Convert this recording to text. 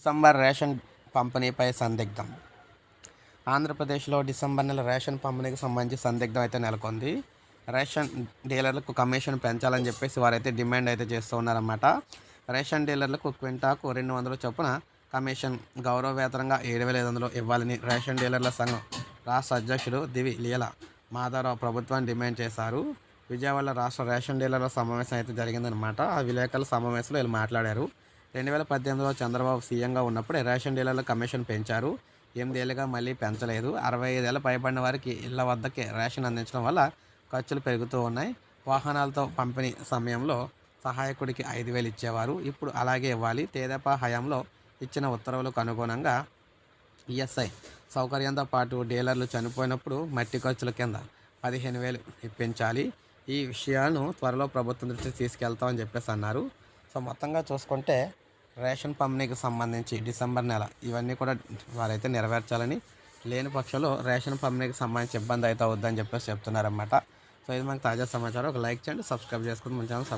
December ration పంపిణీపై సందిగ్ధం. ఆంధ్రప్రదేశ్లో December నెల ration పంపిణీకి సంబంధించి సందిగ్ధం అయితే నెలకొంది. రేషన్ డీలర్లకు కమిషన్ పెంచాలని చెప్పేసి వారైతే డిమాండ్ అయితే చేస్తూ ఉన్నారన్నమాట. రేషన్ డీలర్లకు క్వింటాకు 200 చొప్పున కమిషన్ గౌరవ వేతనంగా 7,500 ఇవ్వాలని రేషన్ డీలర్ల సంఘం రాష్ట్ర అధ్యక్షుడు దివి లీల మాధవరావు ప్రభుత్వాన్ని డిమాండ్ చేశారు. విజయవాడలో రాష్ట్ర రేషన్ డీలర్ల సమావేశం అయితే జరిగిందనమాట. ఆ విలేకరుల సమావేశంలో వీళ్ళు మాట్లాడారు. 2018లో చంద్రబాబు సీఎంగా ఉన్నప్పుడే రేషన్ డీలర్ల కమిషన్ పెంచారు. 8 ఏళ్ళుగా మళ్ళీ పెంచలేదు. 65 ఏళ్ళ పైబడిన వారికి ఇళ్ల వద్దకే రేషన్ అందించడం వల్ల ఖర్చులు పెరుగుతూ ఉన్నాయి. వాహనాలతో పంపిణీ సమయంలో సహాయకుడికి 5,000 ఇచ్చేవారు. ఇప్పుడు అలాగే ఇవ్వాలి. తెదేపా హయాంలో ఇచ్చిన ఉత్తర్వులకు అనుగుణంగా ఈఎస్ఐ సౌకర్యంతో పాటు డీలర్లు చనిపోయినప్పుడు మట్టి ఖర్చుల కింద 15,000 ఇప్పించాలి. ఈ విషయాలను త్వరలో ప్రభుత్వం దృష్టికి తీసుకెళ్తామని చెప్పేసి అన్నారు. సో మొత్తంగా చూసుకుంటే రేషన్ పంపిణీకి సంబంధించి డిసెంబర్ నెల ఇవన్నీ కూడా వారైతే నెరవేర్చాలని, లేని పక్షంలో రేషన్ పంపిణీకి సంబంధించి ఇబ్బంది అయితే అవుద్దని చెప్పేసి చెప్తున్నారన్నమాట. సో ఇది మనకు తాజా సమాచారం. ఒక లైక్ చేయండి, సబ్స్క్రైబ్ చేసుకుని మన ఛానల్